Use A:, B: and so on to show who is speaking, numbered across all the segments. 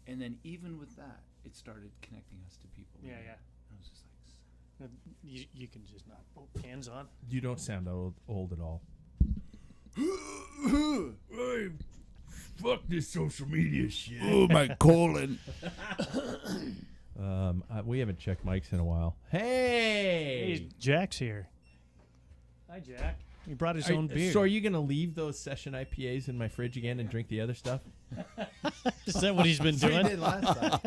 A: And then even with that, it started connecting us to people.
B: Yeah,
A: again.
B: yeah.
A: I was just like,
B: You can just not. Oh, hands on.
C: You don't sound old at all.
D: Hey, fuck this social media shit.
A: oh, my colon.
C: We haven't checked mics in a while. Hey!
B: Hey, Jack's here. Hi, Jack. He brought his own beer.
C: So are you going to leave those session IPAs in my fridge again and drink the other stuff?
B: Is that what he's been doing?
C: did last time.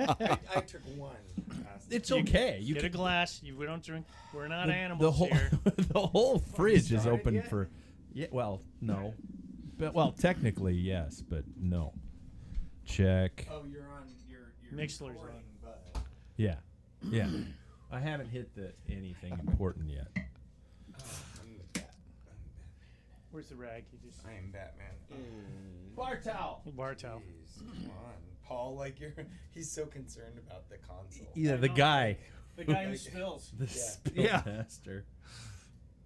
E: I took one.
C: It's okay. You
B: Get a glass. We don't drink. We're not
C: the
B: animals
C: whole
B: here.
C: the whole fridge is
E: started
C: open
E: yet?
C: for. Yeah. Well, no. But technically yes, but no. Check.
E: Oh, you're on. You're
B: Mixler's
E: recording,
B: on.
E: but
C: Yeah. Yeah. I haven't hit anything important yet.
E: I'm the Bat.
B: Where's the rag?
E: I am Batman.
C: Bar towel.
B: Bar towel.
E: Jeez, come on, Paul. Like he's so concerned about the console.
C: Yeah,
B: I
C: the
B: know.
C: guy.
B: The guy who spills.
C: The spill
A: Yeah.
C: master.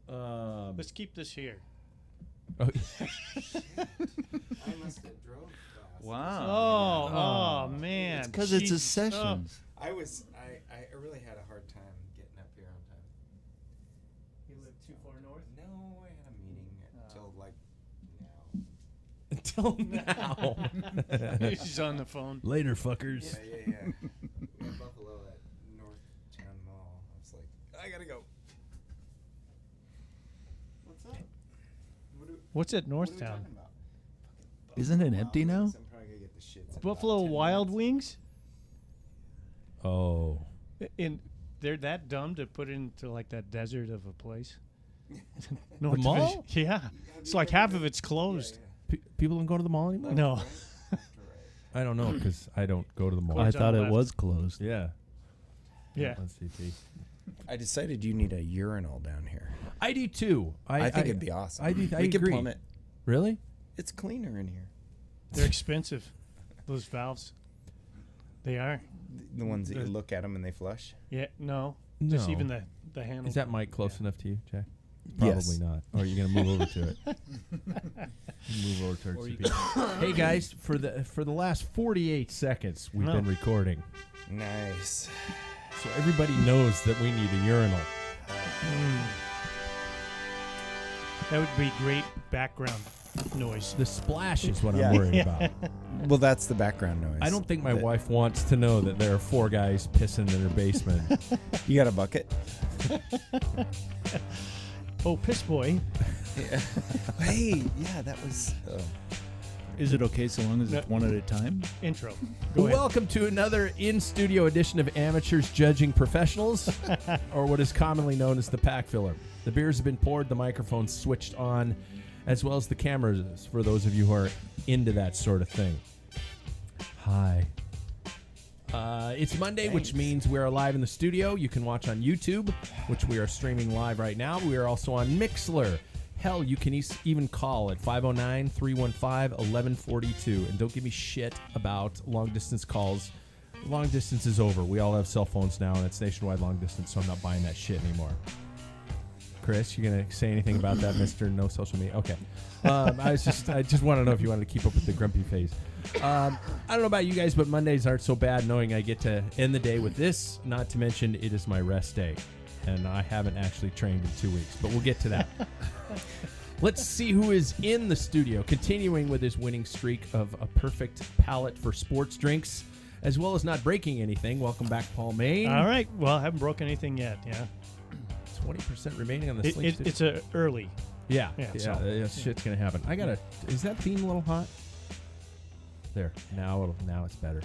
B: Let's keep this here.
C: Oh,
E: I must have drove fast.
A: Wow.
B: Oh, man.
A: Because it's a
B: Jesus.
A: session.
E: I really had a hard time getting up here on time.
B: You live too far north?
E: No, I had a meeting until like now.
C: until now.
B: He's on the phone.
C: Later, fuckers.
E: Yeah. We had Buffalo at Northtown Mall. I was like, I gotta go. What's up?
B: What's at
E: What are we
B: Northtown?
E: talking about?
A: Isn't it
E: Buffalo
A: empty
E: Wild
A: now?
E: Wings. I'm probably gonna get the shits in
B: Buffalo
E: about 10
B: Wild
E: minutes.
B: Wings?
C: Oh.
B: And they're that dumb to put into like that desert of a place?
C: The mall?
B: Yeah. It's like half of it's closed.
C: People don't go to the mall anymore?
B: No.
C: I don't know because I don't go to the mall.
A: I
B: Closed on
A: thought
B: the
A: it
B: left.
A: was closed.
C: Yeah.
B: Yeah.
C: On CP.
E: I decided you need a urinal down here.
C: I do too.
E: I think it'd be awesome.
C: I
E: we could
C: agree.
E: plumb it.
C: Really?
E: It's cleaner in here.
B: They're expensive. Those valves. They are.
E: The ones that you
B: The-
E: look at them and they flush.
B: Yeah. No. Just
C: No.
B: even the handle.
C: Is that mic close enough to you, Jack? Probably
E: Yes.
C: not. Or are you going to move over to it? Move over towards
A: Or you
C: CP. Hey guys, for the last 48 seconds we've been recording,
E: Nice.
C: so everybody knows that we need a urinal.
B: That would be great background noise.
C: The splash is what
E: Yeah.
C: I'm worried about.
E: Well, that's the background noise.
C: I don't think my
E: That-
C: wife wants to know that there are 4 guys pissing in her basement.
E: You got a bucket?
B: Oh, piss boy.
E: Hey, yeah, that was.
A: Is it okay so long as
B: No.
A: it's one at a time?
B: Intro. Go ahead.
C: Welcome to another in-studio edition of Amateurs Judging Professionals, or what is commonly known as the Packfiller. The beers have been poured, the microphones switched on, as well as the cameras for those of you who are into that sort of thing. Hi. It's Monday, which means we're live in the studio. You can watch on YouTube, which we are streaming live right now. We are also on Mixler. Hell, you can even call at 509-315-1142. And don't give me shit about long-distance calls. Long distance is over. We all have cell phones now, and it's nationwide long distance, so I'm not buying that shit anymore. Chris, you gonna say anything about that, Mr. No Social Media? Okay. I just want to know if you wanted to keep up with the grumpy face. I don't know about you guys, but Mondays aren't so bad knowing I get to end the day with this. Not to mention, it is my rest day, and I haven't actually trained in 2 weeks, but we'll get to that. Let's see who is in the studio, continuing with his winning streak of a perfect palate for sports drinks, as well as not breaking anything. Welcome back, Paul Main.
B: All right. Well, I haven't broken anything yet. Yeah.
C: 20% remaining on the Sling Stick.
B: It's a early.
C: Yeah,
B: so-
C: shit's gonna happen. I gotta. Is that theme a little hot? There. Now it's better.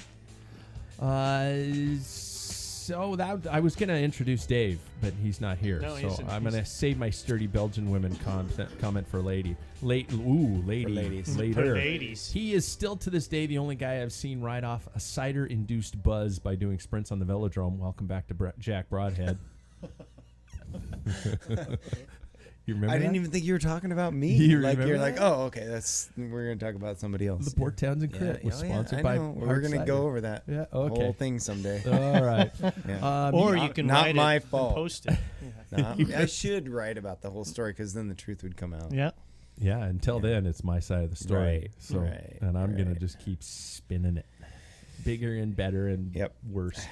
C: So that I was gonna introduce Dave, but he's not here.
B: No,
C: so I'm gonna save my sturdy Belgian women comment for lady. Later.
B: For ladies.
C: He is still to this day the only guy I've seen ride off a cider-induced buzz by doing sprints on the velodrome. Welcome back to Jack Broadhead. You remember?
E: I didn't
C: that?
E: even think you were talking about me.
C: You
E: like you're
C: remember
E: like,
C: that?
E: oh, okay, we're gonna talk about somebody else.
C: The Port Townsend Crit was sponsored
E: I
C: by.
E: know. We're
C: Hard
E: gonna
C: Cider.
E: go over that
C: Yeah. Okay.
E: whole thing someday.
C: All right.
E: Yeah.
B: Or
E: not-
B: you can
E: not
B: write
E: my
B: it
E: fault.
B: and post it.
E: No, I should write about the whole story because then the truth would come out.
B: Yeah.
C: Yeah. Until then, it's my side of the story.
E: Right,
C: So,
E: right,
C: and I'm gonna
E: right.
C: just keep spinning it. bigger and better and
F: Yep.
C: worse.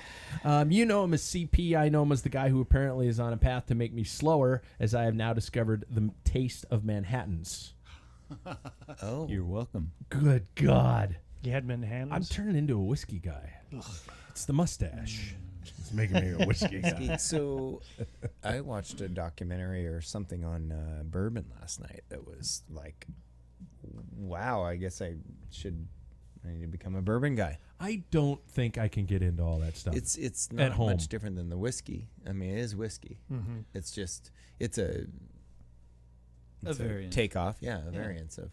C: You know him as CP. I know him as the guy who apparently is on a path to make me slower, as I have now discovered the taste of Manhattans.
F: Oh.
A: You're welcome.
C: Good God.
B: You had Manhattans?
C: I'm turning into a whiskey guy. It's the mustache. It's making me a whiskey guy.
F: So I watched a documentary or something on bourbon last night that was like, wow, I guess I need to become a bourbon guy.
C: I don't think I can get into all that stuff.
F: It's not
C: home.
F: much different than the whiskey. I mean, it is whiskey.
B: Mm-hmm.
F: It's just it's a
A: variant.
F: takeoff. Yeah, a variance of.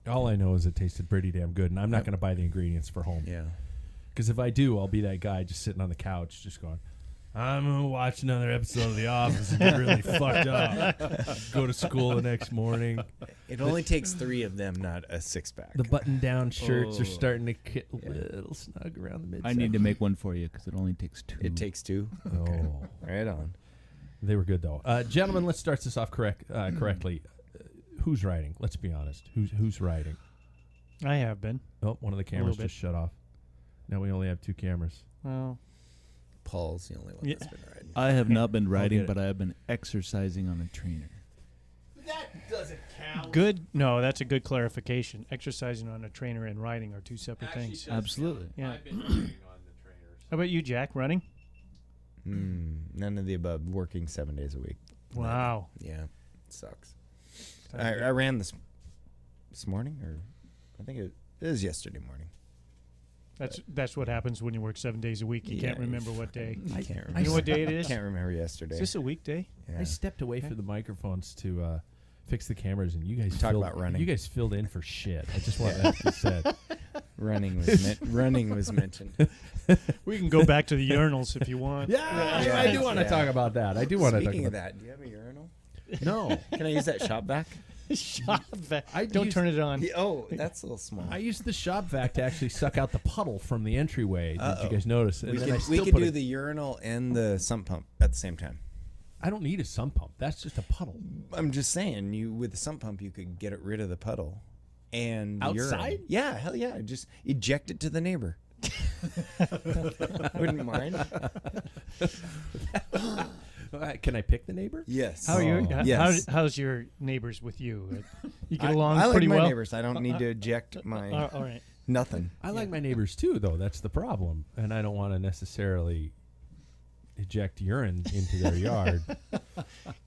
C: All I know is it tasted pretty damn good, and I'm not going to buy the ingredients for home.
F: Yeah.
C: Because if I do, I'll be that guy just sitting on the couch, just going, I'm going to watch another episode of The Office and get really fucked up. Go to school the next morning.
F: It only takes 3 of them, not a 6-pack.
C: The button-down shirts are
A: Oh.
C: starting to get a little snug around the midsection.
A: I need to make one for you because it only takes 2.
F: It takes 2.
C: Oh.
F: Right on.
C: They were good, though. Gentlemen, let's start this off correctly. Who's writing? Let's be honest. Who's writing?
B: I have been.
C: Oh, one of the cameras
B: bit.
C: just shut off. Now we only have 2 cameras.
B: Well,
F: Paul's the only one
B: Yeah.
F: that's been riding.
A: I have not been
C: get
A: riding,
C: it.
A: but I have been exercising on a trainer.
C: That doesn't count.
B: good. No, that's a good clarification. Exercising on a trainer and riding are two separate things.
A: Absolutely.
B: Yeah.
C: I've been riding on the trainers.
B: How about you, Jack? Running?
F: None of the above. Working 7 days a week.
B: Wow.
F: Yeah, it sucks. I ran this morning, or I think it was yesterday morning.
B: That's what happens when you work 7 days a week. You can't
F: Yeah.
B: remember what day.
F: I can't remember.
B: You know what day it
F: I
B: is?
F: can't remember yesterday.
B: Is this a weekday?
F: Yeah.
C: I stepped away from the microphones to fix the cameras, and you guys
F: Talk
C: filled,
F: about running.
C: You guys filled in for shit. I just want that to be said.
F: running was mentioned.
B: We can go back to the urinals if you want.
C: Yeah, I do want to talk about that. I do want to talk
F: Speaking
C: about
F: of that, do you have a urinal?
C: No.
F: Can I use that shop vac?
B: Shop vac.
C: I
B: Don't
C: used-
B: turn it on.
F: Yeah, oh, that's a little small.
C: I used the shop vac to actually suck out the puddle from the entryway. Did
F: Uh-oh.
C: you guys notice? And
F: we
C: then I
F: could
C: still
F: do
C: put
F: the urinal and the sump pump at the same time.
C: I don't need a sump pump. That's just a puddle.
F: I'm just saying, with the sump pump, you could get rid of the puddle and the urine.
C: Outside?
F: Yeah, hell yeah. Just eject it to the neighbor. Wouldn't mind.
C: Can I pick the neighbor?
F: Yes.
B: How are your
F: Yes.
B: how's your neighbors with you? You get
F: I
B: along
F: like
B: pretty
F: my
B: well.
F: neighbors. I don't need to eject my
B: All right.
F: nothing.
C: I like my neighbors too, though. That's the problem, and I don't want to necessarily eject urine into their yard.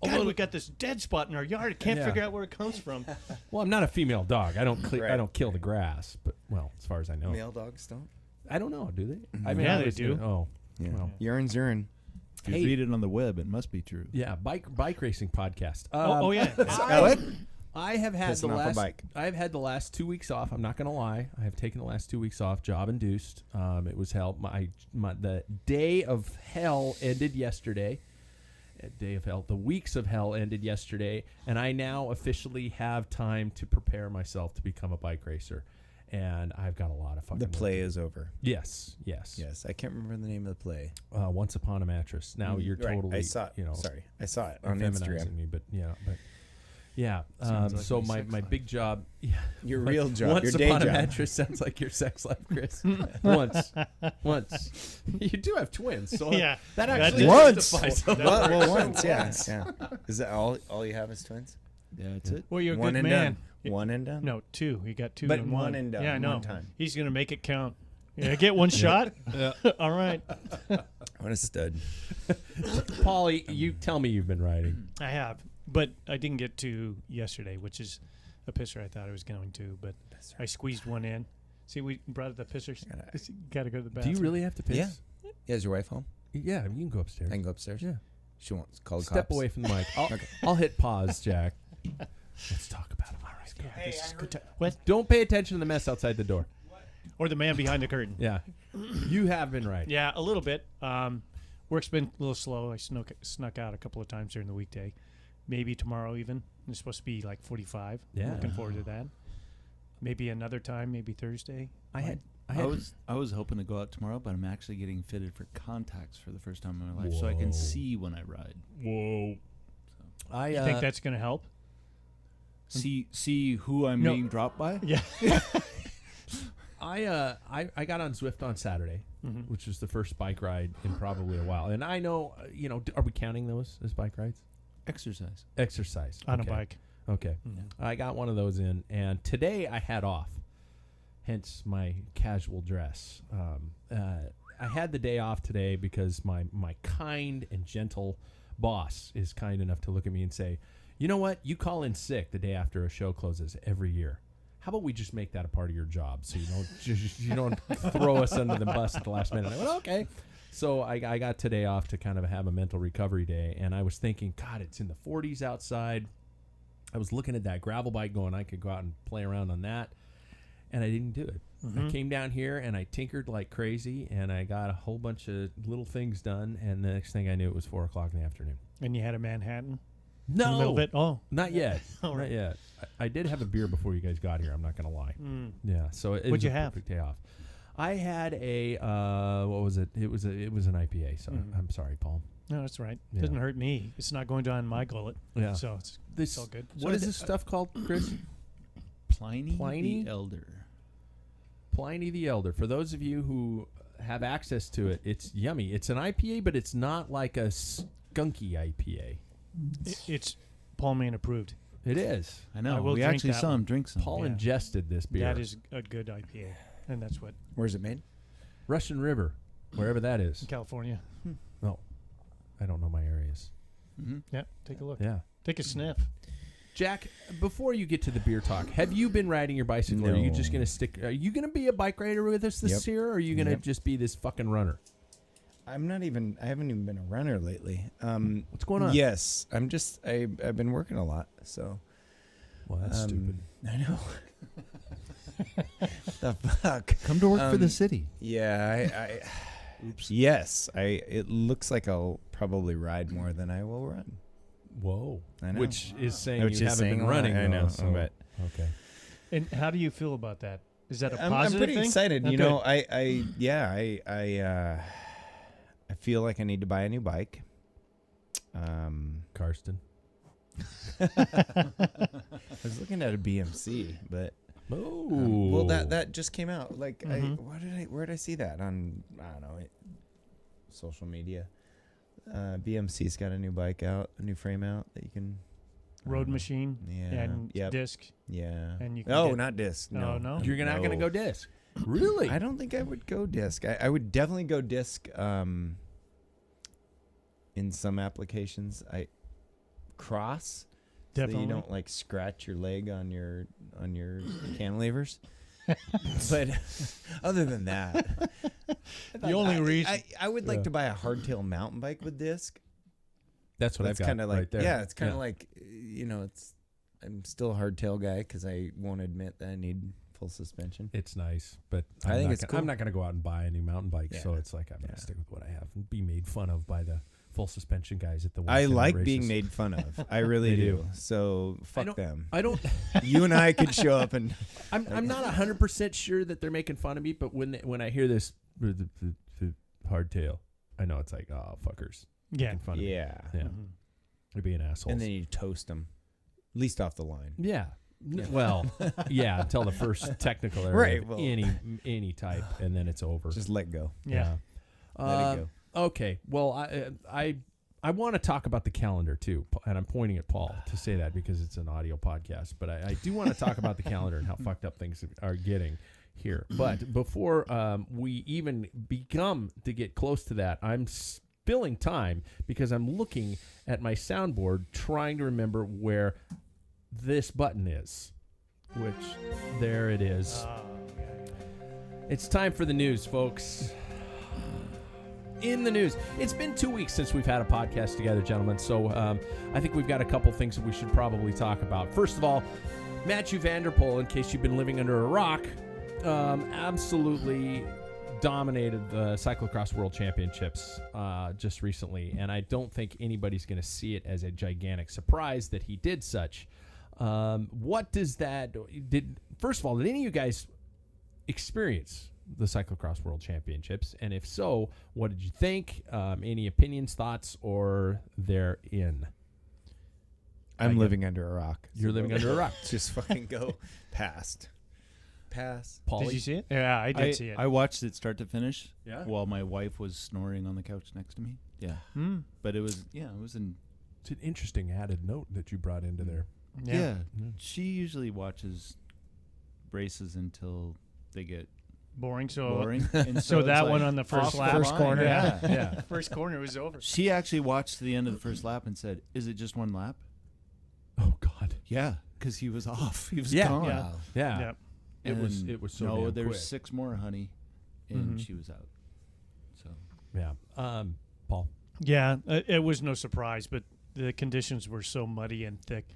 B: God, we got this dead spot in our yard. I can't
C: Yeah.
B: figure out where it comes from.
C: Well, I'm not a female dog. I don't. I
F: Right.
C: don't kill the grass. But well, as far as I know,
F: Male dogs don't.
C: I don't know. Do they?
B: Yeah,
C: I
B: they
C: was
B: do.
C: gonna- oh,
F: Yeah.
C: Well.
F: Urine's urine.
A: If you
C: Hey.
A: read it on the web, it must be true.
C: yeah. Bike racing podcast.
B: Oh yeah.
C: I have had
F: Pissing
C: the
F: off a
C: last.
F: bike.
C: I've had the last 2 weeks off. I'm not going to lie. I have taken the last 2 weeks off, job induced. It was hell. The day of hell ended yesterday. Day of hell. The weeks of hell ended yesterday, and I now officially have time to prepare myself to become a bike racer. And I've got a lot of fucking.
F: The
C: work
F: play
C: to do.
F: is over.
C: Yes.
F: Yes, I can't remember the name of the play.
C: Once upon a mattress. Now you're
F: Right,
C: totally.
F: I saw it.
C: You know.
F: Sorry, I saw it on
C: feminizing
F: Instagram.
C: me, but yeah.
A: Sounds like
C: So
A: my
C: my,
A: sex
C: my
A: life.
C: big job. Yeah.
F: Your real job,
C: Once
F: your day
C: upon a
F: job.
C: mattress sounds like your sex life, Chris. Once. You do have twins, so
B: Yeah.
C: that
B: That
C: actually
B: does-
C: justifies
F: Well,
C: it.
F: well, once, yeah. Is that all you have is twins?
A: Yeah, that's it.
B: Well, you're a
F: One
B: good
F: and
B: man.
F: done. One and done.
B: No, 2. You got 2
F: But
B: and
F: one and done,
B: Yeah, I know.
F: one time.
B: He's gonna make it count. Yeah, get one shot. All right.
F: What a stud.
C: Paulie, you tell me you've been riding.
B: I have, but I didn't get to yesterday, which is a pisser I thought I was going to, but I squeezed one in. See, we brought up the pissers. Got to go to the
C: Do
B: bathroom.
C: you really have to piss?
F: Yeah. Is your wife home?
C: Yeah, you can go upstairs.
F: I can go upstairs.
C: Yeah.
F: She won't call the
C: Step
F: cops.
C: away from the mic. I'll hit pause, Jack. Let's talk about it. All right, go.
B: Yeah, this is good what?
C: Don't pay attention to the mess outside the door.
B: Or the man behind the curtain.
C: Yeah. You have been riding.
B: Yeah, a little bit. Work's been a little slow. I snuck out a couple of times during the weekday. Maybe tomorrow even. It's supposed to be like 45.
C: Yeah.
B: Looking forward to that. Maybe another time, maybe Thursday.
C: I
A: was hoping to go out tomorrow, but I'm actually getting fitted for contacts for the first time in my life, so I can
C: Whoa.
A: see when I ride.
C: Whoa. I
B: You think that's going to help?
A: See who I'm
B: No.
A: being dropped by.
B: Yeah.
C: I got on Zwift on Saturday,
B: Mhm.
C: which was the first bike ride in probably a while. And I know, are we counting those as bike rides?
A: Exercise.
C: Exercise.
B: On
C: Okay.
B: a bike.
C: Okay.
B: Yeah.
C: I got one of those in, and today I had off, hence my casual dress. I had the day off today because my kind and gentle boss is kind enough to look at me and say, you know what? You call in sick the day after a show closes every year. How about we just make that a part of your job so you don't throw us under the bus at the last minute? I went, okay. So I got today off to kind of have a mental recovery day, and I was thinking, God, it's in the 40s outside. I was looking at that gravel bike going, I could go out and play around on that, and I didn't do it. I came down here, and I tinkered like crazy, and I got a whole bunch of little things done, and the next thing I knew, it was 4 o'clock in the afternoon.
B: And you had a Manhattan?
C: No.
B: In the middle of it? Oh.
C: Not yet.
B: All right.
C: Not yet. I did have a beer before you guys got here. I'm not going to lie.
B: Mm.
C: Yeah. So it
B: What'd
C: was
B: you
C: a
B: have?
C: perfect day off. I had a what was it? It was an IPA. So I'm sorry, Paul.
B: No, that's right.
C: Yeah.
B: Doesn't hurt me. It's not going down my gullet.
C: Yeah.
B: So it's all good.
C: What is this stuff called, Chris?
A: Pliny the Elder.
C: Pliny the Elder. For those of you who have access to it, it's yummy. It's an IPA, but it's not like a skunky IPA.
B: It's Paul Main approved.
C: It is.
A: I
B: I
A: know.
B: will
A: We
B: drink
A: actually
B: that
A: saw
B: one.
A: him drink some.
C: Paul
B: Yeah.
C: ingested this beer.
B: That is a good IPA. And that's what
F: Where's it made?
C: Russian River, wherever that is.
B: in California.
C: No, I don't know my areas.
A: Mm-hmm.
B: Yeah, take a look.
C: Yeah.
B: Take a sniff.
C: Jack, before you get to the beer talk, have you been riding your bicycle? Or are you just
F: No.
C: going to stick? Are you going to be a bike rider with us this
F: Yep.
C: year, or are you going to
F: Yep.
C: just be this fucking runner?
F: I haven't even been a runner lately.
C: What's going on?
F: Yes, I've been working a lot, so.
C: Well, that's stupid.
F: I know. The fuck.
A: Come to work for the
F: Um,
A: city.
F: Yeah, I
A: Oops.
F: yes, it looks like I'll probably ride more than I will run.
C: Whoa.
F: I know.
C: Which is saying
F: Which
C: you
F: is
C: haven't
F: saying
C: been
F: a lot,
C: running.
F: I
C: though,
F: know,
C: so-
F: but-
C: okay.
B: And how do you feel about that? Is that a
F: I'm
B: positive
F: pretty
B: thing?
F: excited.
B: Oh,
F: You
B: good.
F: know, I feel like I need to buy a new bike.
C: Karsten.
F: I was looking at a BMC, but
C: Oh.
F: well, that just came out. Like,
B: Mhm.
F: where did I see that on? I don't know, social media. BMC's got a new bike out, a new frame out that you can. I
B: Road
F: don't know.
B: machine
F: Yeah.
B: and
F: Yep.
B: disc.
F: Yeah.
B: And you can
F: Oh,
B: get-
F: not disc.
B: Oh,
F: No,
B: no?
C: You're not going to
F: No.
C: go disc. Really?
F: I don't think I would go disc. I would definitely go disc. In some applications, cross. So that
B: Definitely.
F: you don't like scratch your leg on your cantilevers. But other than that,
B: The only reason.
F: I would like
C: Yeah.
F: to buy a hardtail mountain bike with disc.
C: That's what
F: That's
C: I've got
F: kind of like
C: right there.
F: yeah, it's kind of like I'm still a hardtail guy because I won't admit that I need full suspension.
C: It's nice, but
F: I think it's
C: I'm
F: cool.
C: not going to go out and buy a new mountain bike, so
F: Yeah.
C: it's like I'm going
F: Yeah.
C: to stick with what I have and be made fun of by the full suspension guys at the
F: I
C: weekend
F: like
C: races.
F: being made fun of. I really
C: They
F: do.
C: do.
F: So fuck
C: don't-
F: them.
C: I don't.
F: You and I could show up and
C: I'm not 100% sure that they're making fun of me, but when I hear this hardtail, I know it's like, oh fuckers,
B: Yeah.
C: making fun of me.
F: yeah.
C: Yeah,
B: Mhm.
C: they're being assholes.
F: And then you toast them, least off the line.
C: yeah. Well, yeah, until the first technical error
F: Right,
C: of
F: well.
C: any type, and then it's over.
F: Just let go.
B: Yeah.
F: Let it go.
C: Okay. Well, I want to talk about the calendar too, and I'm pointing at Paul to say that because it's an audio podcast. But I do want to talk about the calendar and how fucked up things are getting here. But before we even become to get close to that, I'm spilling time because I'm looking at my soundboard trying to remember where this button is, which there it is. It's time for the news, folks. In the news, it's been 2 weeks since we've had a podcast together, gentlemen. So I think we've got a couple things that we should probably talk about. First of all, Matthew Vanderpool, in case you've been living under a rock, absolutely dominated the Cyclocross World Championships just recently, and I don't think anybody's going to see it as a gigantic surprise that he did such. What does that first of all, did any of you guys experience the Cyclocross World Championships? And if so, what did you think? Any opinions, thoughts, or they're in?
F: I'm
C: get-
F: living under a rock.
C: You're living under a rock.
F: Just fucking go past. pass.
C: Paulie?
B: Did you see it? Yeah, I did see it.
A: I watched it start to finish.
C: Yeah?
A: While my wife was snoring on the couch next to me. Yeah.
B: Hmm.
A: But it was an
C: It's an interesting added note that you brought into there.
A: yeah. She usually watches races until they get
B: Boring. So
A: boring. And
B: so
A: it's
B: that
A: like,
B: one on the first
A: off
B: lap.
A: the
F: First
A: line.
F: corner.
A: Yeah.
C: Yeah.
B: First corner was over.
A: She actually watched to the end of the first lap and said, "Is it just one lap?"
C: Oh God.
A: Yeah, because he was off. He was
C: Yeah.
A: gone.
B: Yeah.
C: Yeah.
B: Yep.
C: It was so
A: no.
C: damn
A: There's
C: quick.
A: 6 more, honey, and
B: Mhm.
A: she was out. So
C: Yeah. Paul.
B: Yeah, it was no surprise, but the conditions were so muddy and thick.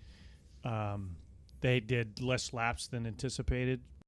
B: They did less laps than anticipated,